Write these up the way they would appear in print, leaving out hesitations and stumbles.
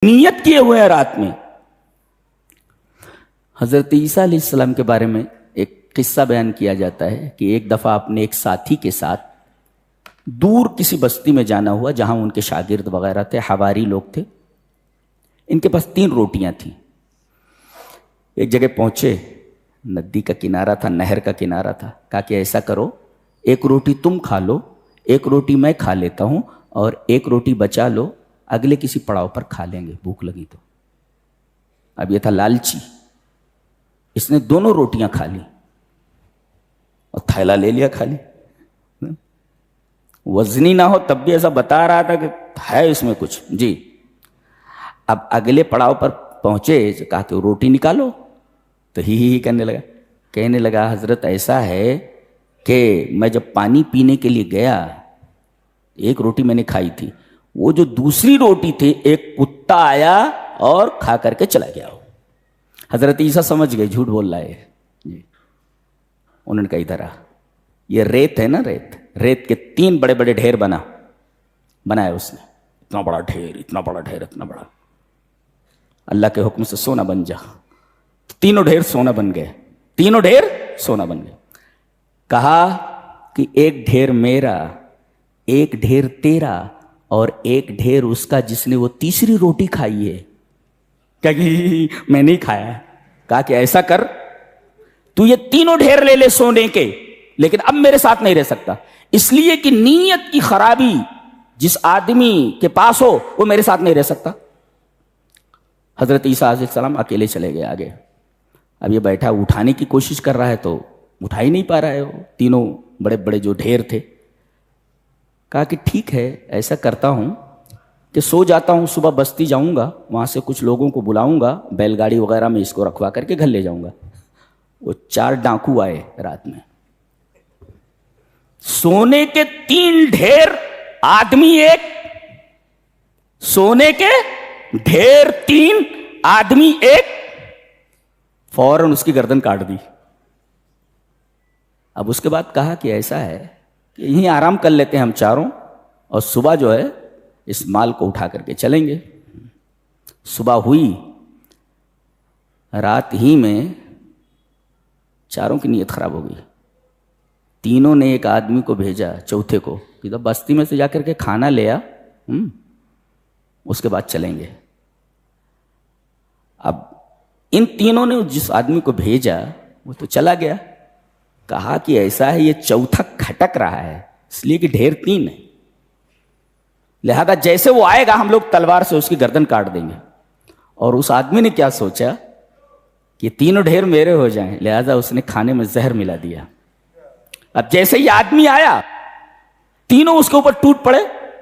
نیت کیے ہوئے ہیں رات میں. حضرت عیسیٰ علیہ السلام کے بارے میں ایک قصہ بیان کیا جاتا ہے کہ ایک دفعہ اپنے ایک ساتھی کے ساتھ دور کسی بستی میں جانا ہوا جہاں ان کے شاگرد وغیرہ تھے، حواری لوگ تھے. ان کے پاس 3 روٹیاں تھیں. ایک جگہ پہنچے، ندی کا کنارہ تھا، نہر کا کنارہ تھا. کہا کہ ایسا کرو، 1 روٹی تم کھا لو، 1 روٹی میں کھا لیتا ہوں، اور 1 روٹی بچا لو، اگلے کسی پڑاؤ پر کھا لیں گے بھوک لگی تو. اب یہ تھا لالچی، اس نے دونوں روٹیاں کھا لی اور تھیلا لے لیا کھا لی. وزنی نہ ہو تب بھی ایسا بتا رہا تھا کہ ہے اس میں کچھ. جی اب اگلے پڑاؤ پر پہنچے، کہا کہ روٹی نکالو، تو ہی کرنے لگا. کہنے لگا حضرت ایسا ہے کہ میں جب پانی پینے کے لیے گیا، 1 روٹی میں نے کھائی تھی، وہ جو دوسری روٹی تھی ایک کتا آیا اور کھا کر کے چلا گیا. حضرت عیسیٰ سمجھ گئے جھوٹ بول رہا ہے. جی انہوں نے کہا ادھر آ، یہ ریت ہے نا، ریت کے 3 بڑے بڑے ڈھیر بنایا اس نے. اتنا بڑا ڈھیر، اتنا بڑا ڈھیر، اتنا بڑا. اللہ کے حکم سے سونا بن جا. 3 ڈھیر سونا بن گئے، 3 ڈھیر سونا بن گئے. کہا کہ 1 ڈھیر میرا، 1 ڈھیر تیرا، اور 1 ڈھیر اس کا جس نے وہ تیسری روٹی کھائی ہے. کہ میں نہیں کھایا. کہا کہ ایسا کر، تو یہ 3 ڈھیر لے لے سونے کے، لیکن اب میرے ساتھ نہیں رہ سکتا، اس لیے کہ نیت کی خرابی جس آدمی کے پاس ہو وہ میرے ساتھ نہیں رہ سکتا. حضرت عیسیٰ علیہ السلام اکیلے چلے گئے آگے. اب یہ بیٹھا اٹھانے کی کوشش کر رہا ہے تو اٹھا ہی نہیں پا رہا ہے وہ 3 بڑے بڑے جو ڈھیر تھے. کہا کہ ٹھیک ہے، ایسا کرتا ہوں کہ سو جاتا ہوں، صبح بستی جاؤں گا، وہاں سے کچھ لوگوں کو بلاؤں گا، بیل گاڑی وغیرہ میں اس کو رکھوا کر کے گھر لے جاؤں گا. وہ 4 ڈاکو آئے رات میں، سونے کے 3 ڈھیر، آدمی 1. سونے کے ڈھیر 3، آدمی 1. فوراً اس کی گردن کاٹ دی. اب اس کے بعد کہا کہ ایسا ہے کہ یہیں آرام کر لیتے ہیں ہم چاروں، اور صبح جو ہے اس مال کو اٹھا کر کے چلیں گے. صبح ہوئی، رات ہی میں چاروں کی نیت خراب ہو گئی. تینوں نے ایک آدمی کو بھیجا، چوتھے کو، کہ بستی میں سے جا کر کے کھانا لے آ، اس کے بعد چلیں گے. اب ان تینوں نے جس آدمی کو بھیجا وہ تو چلا گیا. کہا کہ ایسا ہے یہ چوتھا کھٹک رہا ہے، اس لیے کہ ڈھیر 3 ہے، لہذا جیسے وہ آئے گا ہم لوگ تلوار سے اس کی گردن کاٹ دیں گے. اور اس آدمی نے کیا سوچا کہ 3 ڈھیر میرے ہو جائیں، لہذا اس نے کھانے میں زہر ملا دیا. اب جیسے یہ آدمی آیا، تینوں اس کے اوپر ٹوٹ پڑے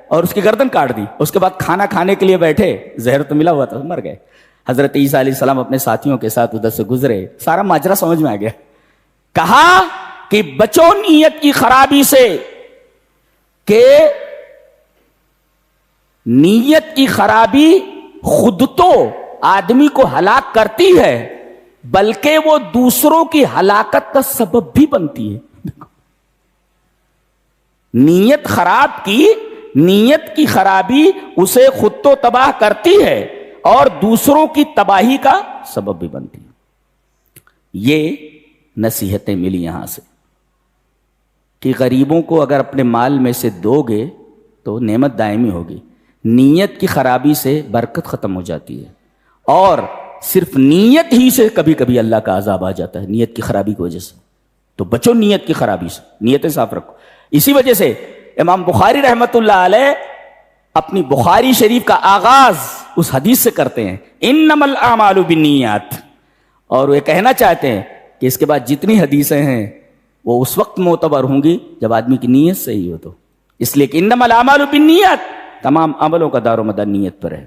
اور اس کی گردن کاٹ دی. اس کے بعد کھانا کھانے کے لیے بیٹھے، زہر تو ملا ہوا تھا، مر گئے. حضرت عیسیٰ علیہ السلام اپنے ساتھیوں کے ساتھ ادھر سے گزرے، سارا ماجرا سمجھ میں آ گیا. کہا کہ بچو نیت کی خرابی سے، کہ نیت کی خرابی خود تو آدمی کو ہلاک کرتی ہے، بلکہ وہ دوسروں کی ہلاکت کا سبب بھی بنتی ہے. نیت خراب کی، نیت کی خرابی اسے خود تو تباہ کرتی ہے اور دوسروں کی تباہی کا سبب بھی بنتی ہے. یہ نصیحتیں ملی یہاں سے کہ غریبوں کو اگر اپنے مال میں سے دو گے تو نعمت دائمی ہوگی. نیت کی خرابی سے برکت ختم ہو جاتی ہے، اور صرف نیت ہی سے کبھی کبھی اللہ کا عذاب آ جاتا ہے، نیت کی خرابی کی وجہ سے. تو بچو نیت کی خرابی سے، نیتیں صاف رکھو. اسی وجہ سے امام بخاری رحمت اللہ علیہ اپنی بخاری شریف کا آغاز اس حدیث سے کرتے ہیں، انما الاعمال بالنیات، اور وہ کہنا چاہتے ہیں کہ اس کے بعد جتنی حدیثیں ہیں وہ اس وقت معتبر ہوں گی جب آدمی کی نیت صحیح ہو. تو اس لیے کہ انما الاعمال بالنیات، تمام عملوں کا دار و مدار نیت پر ہے.